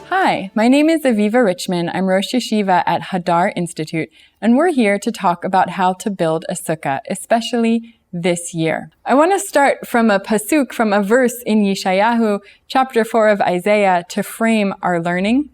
Hi, my name is Aviva Richman. I'm Rosh Yeshiva at Hadar Institute, and we're here to talk about how to build a sukkah, especially this year. I want to start from a pasuk, from a verse in Yeshayahu, chapter 4 of Isaiah, to frame our learning.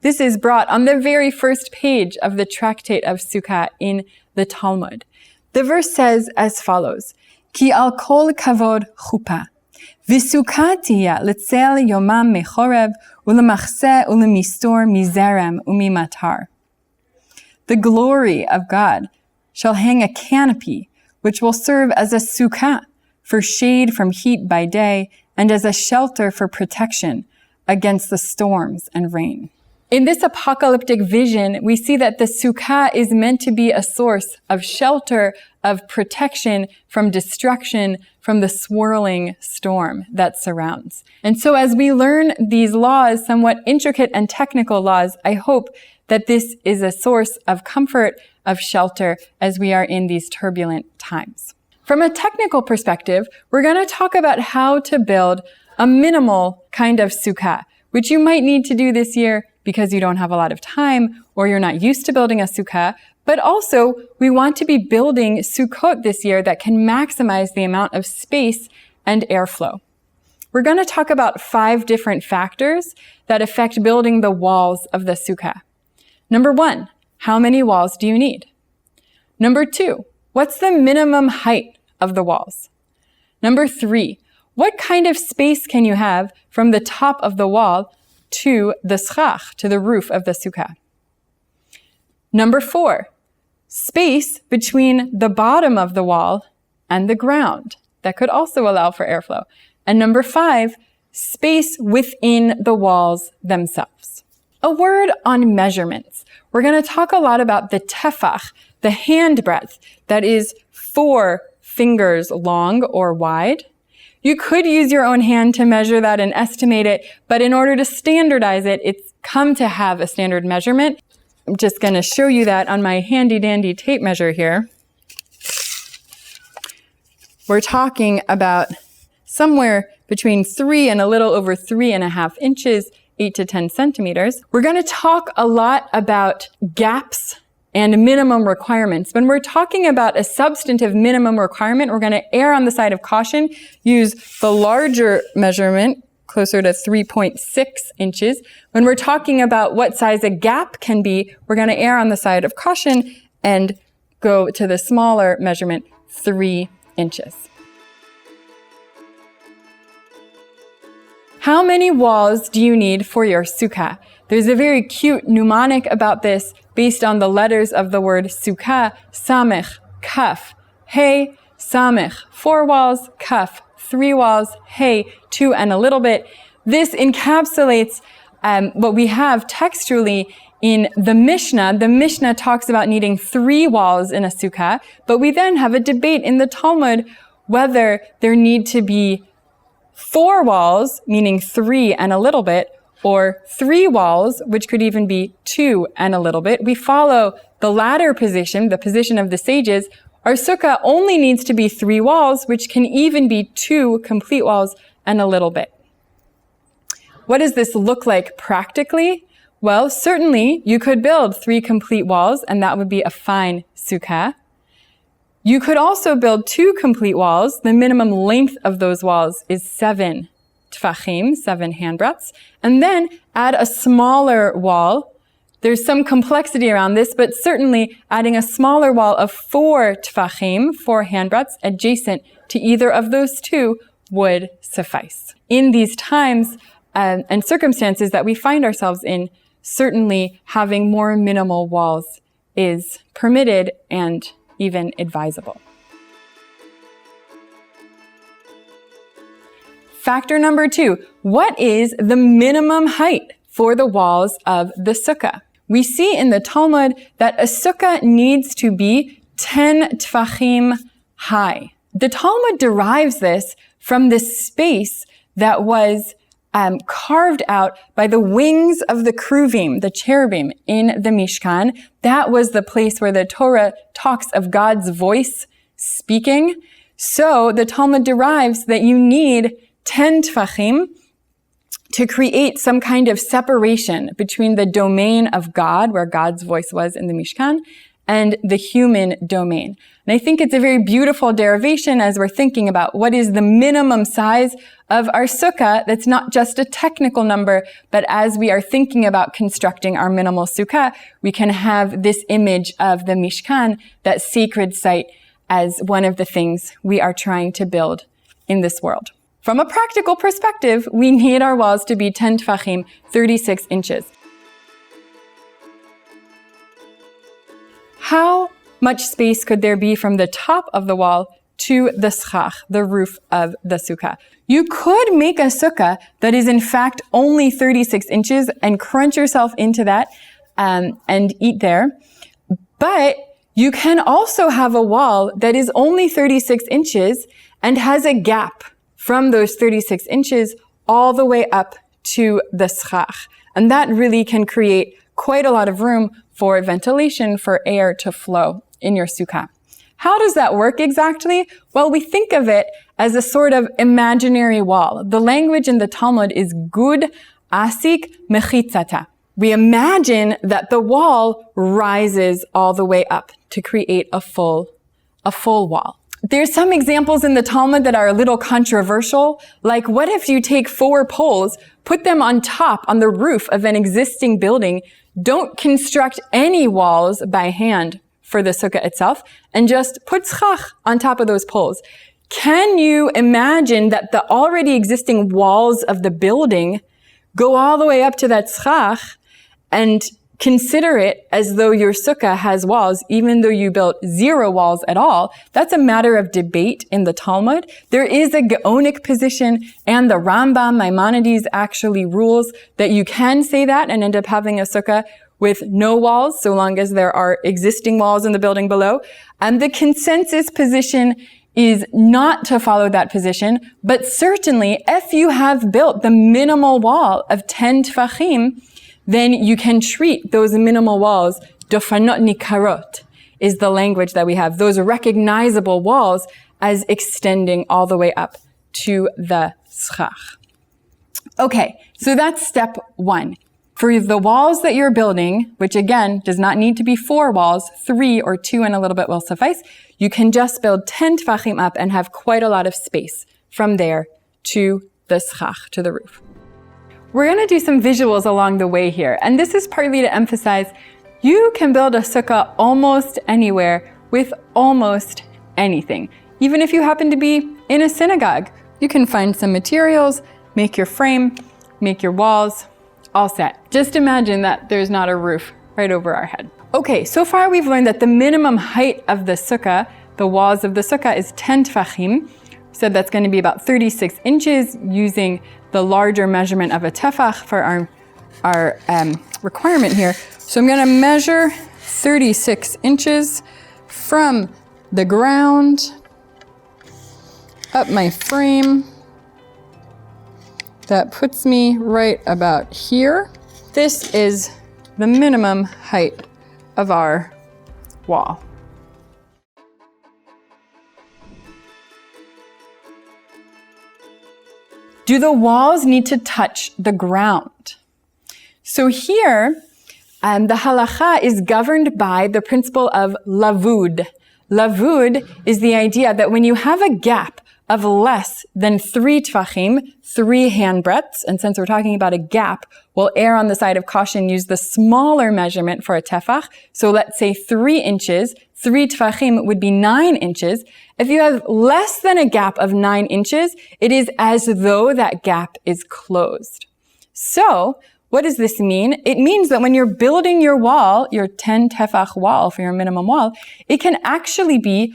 This is brought on the very first page of the tractate of Sukkah in the Talmud. The verse says as follows, Ki al kol kavod chuppah, v'sukkah tiyeh l'tzel yomam mechorev, u'lemachseh u'lemistor mizerem u'mimatar. The glory of God shall hang a canopy, which will serve as a sukkah, for shade from heat by day, and as a shelter for protection against the storms and rain. In this apocalyptic vision, we see that the sukkah is meant to be a source of shelter, of protection from destruction, from the swirling storm that surrounds. And so as we learn these laws, somewhat intricate and technical laws, I hope that this is a source of comfort, of shelter, as we are in these turbulent times. From a technical perspective, we're going to talk about how to build a minimal kind of sukkah, which you might need to do this year because you don't have a lot of time or you're not used to building a sukkah. But also, we want to be building sukkot this year that can maximize the amount of space and airflow. We're going to talk about 5 different factors that affect building the walls of the sukkah. Number 1, how many walls do you need? Number 2, what's the minimum height of the walls? Number 3, what kind of space can you have from the top of the wall to the schach, to the roof of the sukkah? Number 4, space between the bottom of the wall and the ground. That could also allow for airflow. And number 5, space within the walls themselves. A word on measurements. We're going to talk a lot about the tefach, the hand breadth, that is 4 fingers long or wide. You could use your own hand to measure that and estimate it, but in order to standardize it, it's come to have a standard measurement. I'm just going to show you that on my handy dandy tape measure here. We're talking about somewhere between 3 and a little over 3.5 inches, 8 to 10 centimeters. We're going to talk a lot about gaps and minimum requirements. When we're talking about a substantive minimum requirement, we're going to err on the side of caution, use the larger measurement, closer to 3.6 inches. When we're talking about what size a gap can be, we're going to err on the side of caution and go to the smaller measurement, 3 inches. How many walls do you need for your sukkah? There's a very cute mnemonic about this based on the letters of the word sukkah, samech, kaf, hey, samech, 4 walls, kaf, 3 walls, hey, 2 and a little bit. This encapsulates what we have textually in the Mishnah. The Mishnah talks about needing 3 walls in a sukkah, but we then have a debate in the Talmud whether there need to be 4 walls, meaning 3 and a little bit, or 3 walls, which could even be 2 and a little bit. We follow the latter position, the position of the sages. Our sukkah only needs to be 3 walls, which can even be 2 complete walls and a little bit. What does this look like practically? Well, certainly you could build 3 complete walls, and that would be a fine sukkah. You could also build 2 complete walls. The minimum length of those walls is 7 tfachim, 7 handbreadths, and then add a smaller wall. There's some complexity around this, but certainly adding a smaller wall of 4 tfachim, 4 handbreadths, adjacent to either of those 2 would suffice. In these times and circumstances that we find ourselves in, certainly having more minimal walls is permitted and even advisable. Factor number 2, what is the minimum height for the walls of the sukkah? We see in the Talmud that a sukkah needs to be 10 tfachim high. The Talmud derives this from the space that was carved out by the wings of the kruvim, the cherubim in the Mishkan. That was the place where the Torah talks of God's voice speaking. So the Talmud derives that you need 10 tfachim to create some kind of separation between the domain of God, where God's voice was in the Mishkan, and the human domain. And I think it's a very beautiful derivation as we're thinking about what is the minimum size of our sukkah that's not just a technical number, but as we are thinking about constructing our minimal sukkah, we can have this image of the Mishkan, that sacred site, as one of the things we are trying to build in this world. From a practical perspective, we need our walls to be 10 tfachim, 36 inches. How much space could there be from the top of the wall to the schach, the roof of the sukkah? You could make a sukkah that is in fact only 36 inches and crunch yourself into that and eat there. But you can also have a wall that is only 36 inches and has a gap from those 36 inches all the way up to the schach. And that really can create quite a lot of room for ventilation, for air to flow in your sukkah. How does that work exactly? Well, we think of it as a sort of imaginary wall. The language in the Talmud is gud asik mechitzata. We imagine that the wall rises all the way up to create a full wall. There's some examples in the Talmud that are a little controversial, like what if you take 4 poles, put them on top, on the roof of an existing building, don't construct any walls by hand for the sukkah itself, and just put schach on top of those poles. Can you imagine that the already existing walls of the building go all the way up to that schach and consider it as though your sukkah has walls, even though you built 0 walls at all? That's a matter of debate in the Talmud. There is a Gaonic position, and the Rambam, Maimonides, actually rules that you can say that and end up having a sukkah with no walls, so long as there are existing walls in the building below. And the consensus position is not to follow that position, but certainly if you have built the minimal wall of 10 tfachim, then you can treat those minimal walls, dofanot nikarot is the language that we have, those recognizable walls, as extending all the way up to the schach. Okay, so that's step 1. For the walls that you're building, which again does not need to be 4 walls, 3 or 2 and a little bit will suffice, you can just build 10 tfachim up and have quite a lot of space from there to the schach, to the roof. We're going to do some visuals along the way here, and this is partly to emphasize you can build a sukkah almost anywhere with almost anything. Even if you happen to be in a synagogue, you can find some materials, make your frame, make your walls, all set. Just imagine that there's not a roof right over our head. Okay, so far we've learned that the minimum height of the sukkah, the walls of the sukkah, is 10 tfachim. So that's going to be about 36 inches using the larger measurement of a tefach for our requirement here. So I'm going to measure 36 inches from the ground up my frame. That puts me right about here. This is the minimum height of our wall. Do the walls need to touch the ground? So here, the halacha is governed by the principle of lavud. Lavud is the idea that when you have a gap of less than 3 tfachim, 3 handbreadths, and since we're talking about a gap, we'll err on the side of caution, use the smaller measurement for a tefach. So let's say 3 inches, 3 tfachim would be 9 inches. If you have less than a gap of 9 inches, it is as though that gap is closed. So, what does this mean? It means that when you're building your wall, your 10 tefach wall for your minimum wall, it can actually be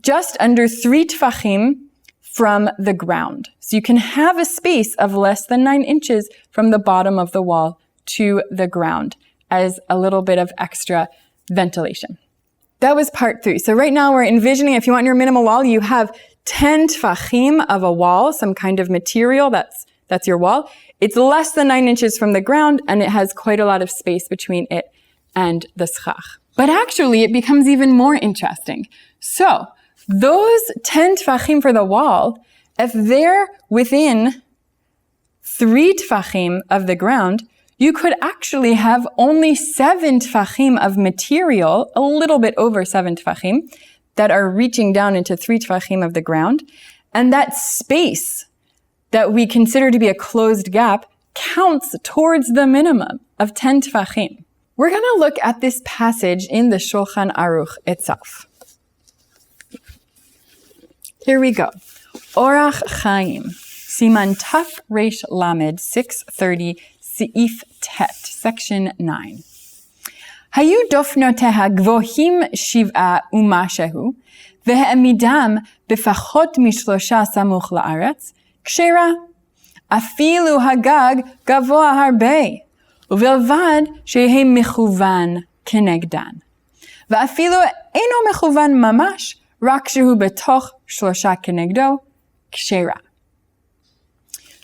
just under 3 tfachim from the ground. So you can have a space of less than 9 inches from the bottom of the wall to the ground as a little bit of extra ventilation. That was part 3. So right now we're envisioning, if you want your minimal wall, you have 10 tfachim of a wall, some kind of material, that's your wall. It's less than 9 inches from the ground, and it has quite a lot of space between it and the schach. But actually, it becomes even more interesting. So, those 10 tfachim for the wall, if they're within 3 tfachim of the ground, you could actually have only 7 tfachim of material, a little bit over 7 tfachim, that are reaching down into 3 tfachim of the ground. And that space that we consider to be a closed gap counts towards the minimum of 10 tfachim. We're going to look at this passage in the Shulchan Aruch itself. Here we go. Orach Chaim, Siman Taf Reish Lamed 630, Seif Tet, section 9. Hayu dofnoteha gvohim shiv'a umashehu, ve'emidam befachot mishlosha samuch la'aretz, kshera, afilu hagag gavoa harbe, ובלבד שיהיה מכוון כנגדן. ואפילו אינו מכוון ממש, רק שהוא בתוך שלושה כנגדו, כשרה.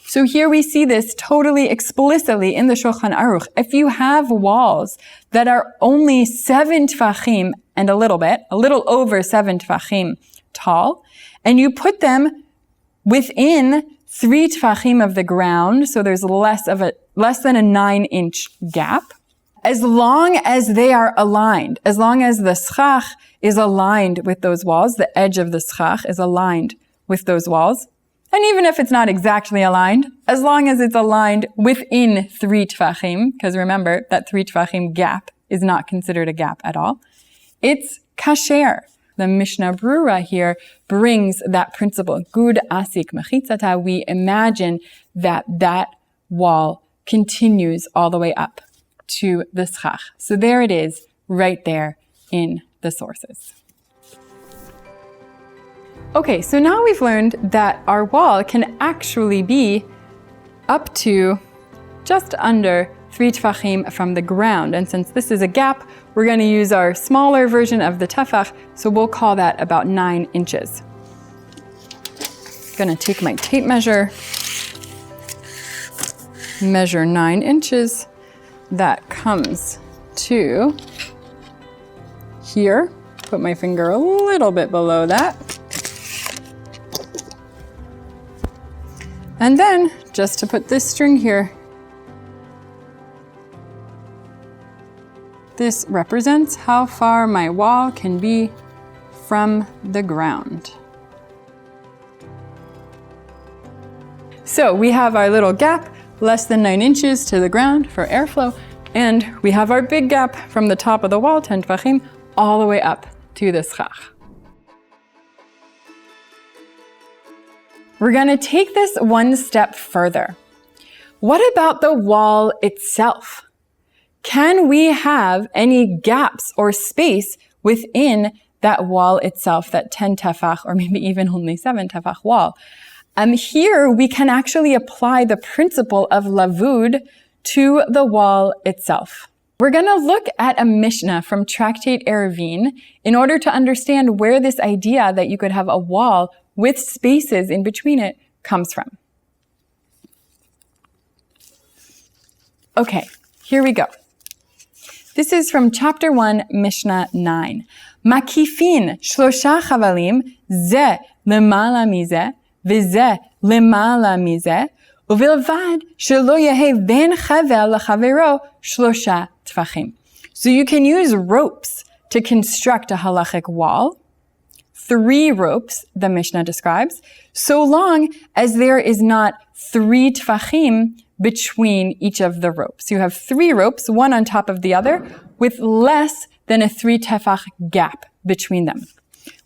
So here we see this totally explicitly in the Shulchan Aruch. If you have walls that are only 7 tfachim and a little over 7 tfachim tall, and you put them within 3 tfachim of the ground, so there's less than a 9-inch gap, as long as they are aligned, as long as the schach is aligned with those walls, the edge of the schach is aligned with those walls, and even if it's not exactly aligned, as long as it's aligned within 3 tfachim, because remember that 3 tfachim gap is not considered a gap at all, it's kasher. The Mishnah Brura here brings that principle. Gud asik mechitzata. We imagine that wall continues all the way up to the schach. So there it is, right there in the sources. Okay, so now we've learned that our wall can actually be up to just under 3 tfachim from the ground. And since this is a gap, we're going to use our smaller version of the tefach, so we'll call that about 9 inches. I'm going to take my tape measure, measure 9 inches. That comes to here. Put my finger a little bit below that. And then, just to put this string here, this represents how far my wall can be from the ground. So we have our little gap, less than 9 inches to the ground for airflow, and we have our big gap from the top of the wall, 10 tfachim, all the way up to the schach. We're going to take this one step further. What about the wall itself? Can we have any gaps or space within that wall itself, that 10 tefach, or maybe even only 7 tefach wall? Here we can actually apply the principle of lavud to the wall itself. We're going to look at a Mishnah from Tractate Eruvin in order to understand where this idea that you could have a wall with spaces in between it comes from. Okay, here we go. This is from chapter 1, Mishnah 9. Makifin shlosha chavalim ze lemala mize v'ze lemala mize uvilvad shelo yehe ben chavel lachavero shlosha tfachim. So you can use ropes to construct a halachic wall. 3 ropes, the Mishnah describes, so long as there is not 3 tfachim between each of the ropes. You have 3 ropes, one on top of the other, with less than a 3 tefach gap between them.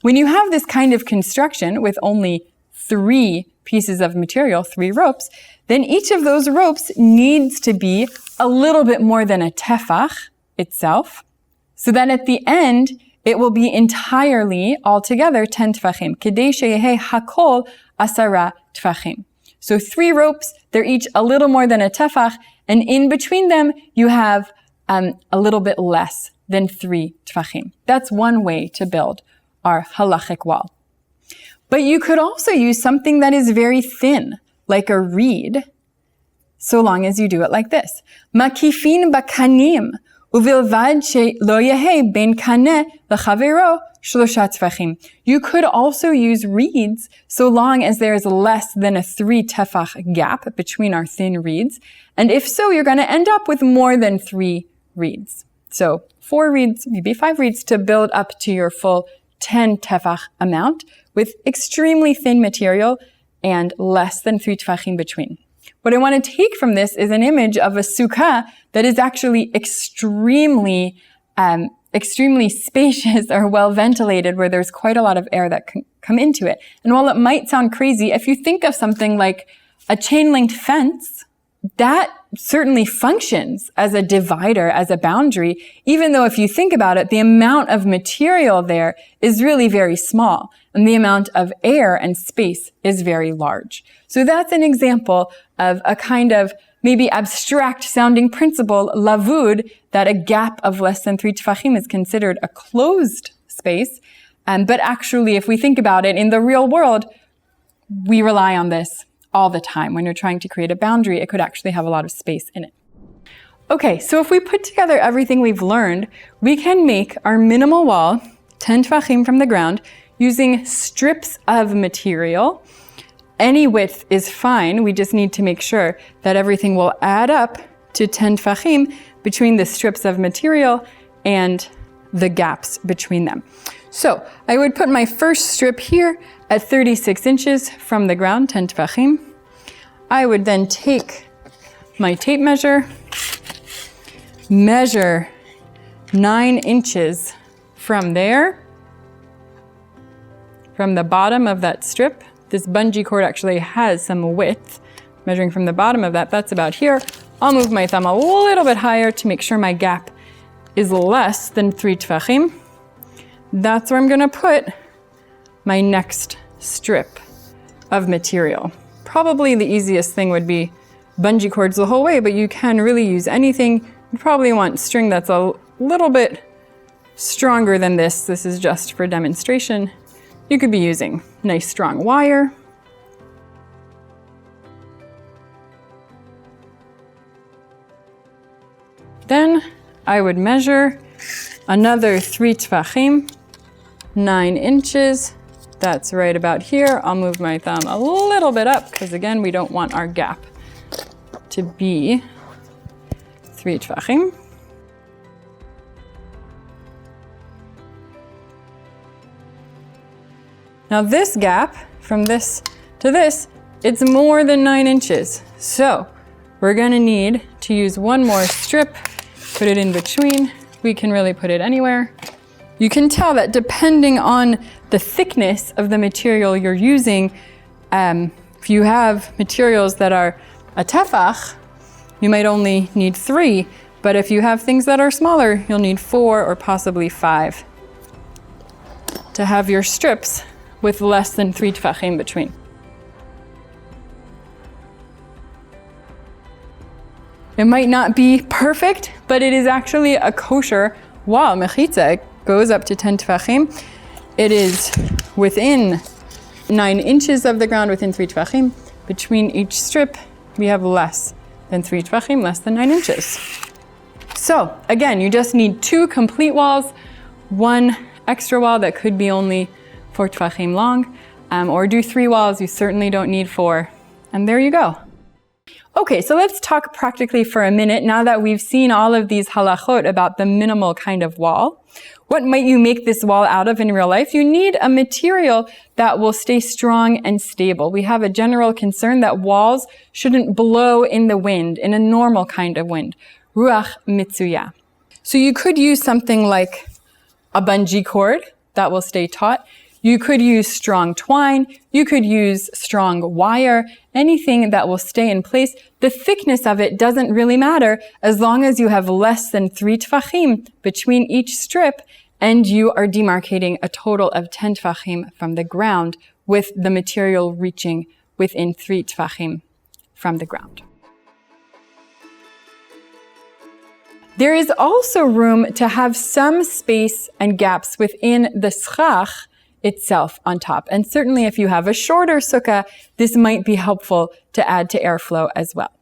When you have this kind of construction with only 3 pieces of material, 3 ropes, then each of those ropes needs to be a little bit more than a tefach itself, so that at the end, it will be entirely, altogether, 10 tfachim. Kedei sheyehe hakol 10 tfachim. So 3 ropes, they're each a little more than a tefach, and in between them, you have a little bit less than 3 tfachim. That's one way to build our halachic wall. But you could also use something that is very thin, like a reed, so long as you do it like this. Makifin bakanim ובלבד שלא יהא בין קנה לחברו 3 טפחים. You could also use reeds so long as there is less than a 3 tefach gap between our thin reeds. And if so, you're going to end up with more than 3 reeds. So 4 reeds, maybe 5 reeds to build up to your full 10 tefach amount with extremely thin material and less than 3 tefachim between. What I want to take from this is an image of a sukkah that is actually extremely spacious or well ventilated, where there's quite a lot of air that can come into it. And while it might sound crazy, if you think of something like a chain-linked fence, that certainly functions as a divider, as a boundary, even though if you think about it, the amount of material there is really very small, and the amount of air and space is very large. So that's an example of a kind of maybe abstract sounding principle, lavud, that a gap of less than 3 tefachim is considered a closed space. But actually, if we think about it, in the real world, we rely on this all the time. When you're trying to create a boundary, it could actually have a lot of space in it. Okay, so if we put together everything we've learned, we can make our minimal wall 10 tefachim from the ground using strips of material. Any width is fine. We just need to make sure that everything will add up to 10 tefachim between the strips of material and the gaps between them. So I would put my first strip here at 36 inches from the ground, 10 tefachim. I would then take my tape measure, measure 9 inches from there, from the bottom of that strip. This bungee cord actually has some width. Measuring from the bottom of that, that's about here. I'll move my thumb a little bit higher to make sure my gap is less than 3 tefachim. That's where I'm going to put my next strip of material. Probably the easiest thing would be bungee cords the whole way, but you can really use anything. You probably want string that's a little bit stronger than this. This is just for demonstration. You could be using nice strong wire. Then I would measure another 3 tefachim, 9 inches. That's right about here. I'll move my thumb a little bit up because again, we don't want our gap to be 3 tefachim. Now this gap, from this to this, it's more than 9 inches. So we're gonna need to use one more strip, put it in between. We can really put it anywhere. You can tell that depending on the thickness of the material you're using, if you have materials that are a tefach, you might only need 3, but if you have things that are smaller, you'll need 4 or possibly 5 to have your strips with less than 3 tefachim between. It might not be perfect, but it is actually a kosher wall. Mechitza goes up to 10 tefachim. It is within 9 inches of the ground, within 3 tefachim. Between each strip, we have less than 3 tefachim, less than 9 inches. So again, you just need 2 complete walls, 1 extra wall that could be only 4 tefachim long, or do 3 walls. You certainly don't need 4. And there you go. Okay, so let's talk practically for a minute now that we've seen all of these halachot about the minimal kind of wall. What might you make this wall out of in real life? You need a material that will stay strong and stable. We have a general concern that walls shouldn't blow in the wind, in a normal kind of wind. Ruach mitzuya. So you could use something like a bungee cord that will stay taut. You could use strong twine. You could use strong wire, anything that will stay in place. The thickness of it doesn't really matter as long as you have less than 3 tefachim between each strip and you are demarcating a total of 10 tefachim from the ground with the material reaching within 3 tefachim from the ground. There is also room to have some space and gaps within the schach itself on top. And certainly if you have a shorter sukkah, this might be helpful to add to airflow as well.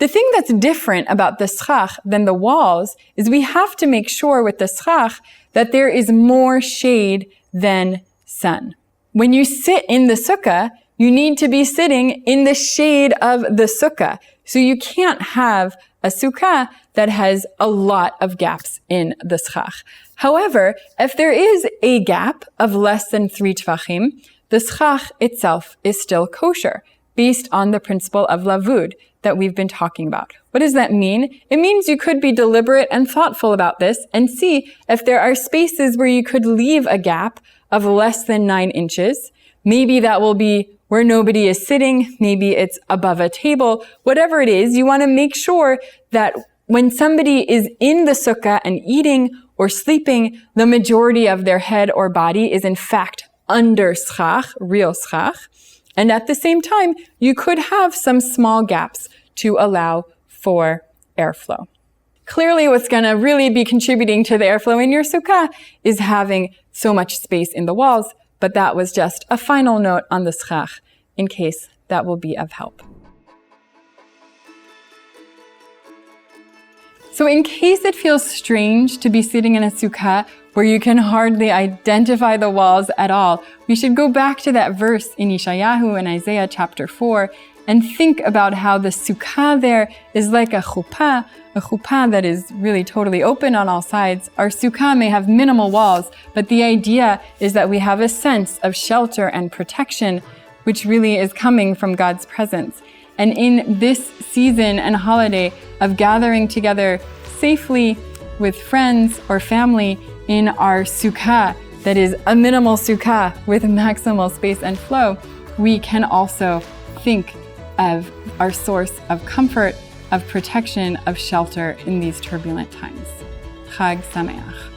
The thing that's different about the schach than the walls is we have to make sure with the schach that there is more shade than sun. When you sit in the sukkah, you need to be sitting in the shade of the sukkah. So you can't have a sukkah that has a lot of gaps in the schach. However, if there is a gap of less than 3 tvachim, the schach itself is still kosher, based on the principle of lavud that we've been talking about. What does that mean? It means you could be deliberate and thoughtful about this and see if there are spaces where you could leave a gap of less than 9 inches. Maybe that will be where nobody is sitting. Maybe it's above a table. Whatever it is, you want to make sure that when somebody is in the sukkah and eating or sleeping, the majority of their head or body is in fact under schach, real schach. And at the same time, you could have some small gaps to allow for airflow. Clearly, what's going to really be contributing to the airflow in your sukkah is having so much space in the walls, but that was just a final note on the schach in case that will be of help. So in case it feels strange to be sitting in a sukkah where you can hardly identify the walls at all, we should go back to that verse in Yeshayahu in Isaiah chapter 4 and think about how the sukkah there is like a chuppah that is really totally open on all sides. Our sukkah may have minimal walls, but the idea is that we have a sense of shelter and protection, which really is coming from God's presence. And in this season and holiday of gathering together safely with friends or family in our sukkah, that is a minimal sukkah with maximal space and flow, we can also think of our source of comfort, of protection, of shelter in these turbulent times. Chag Sameach.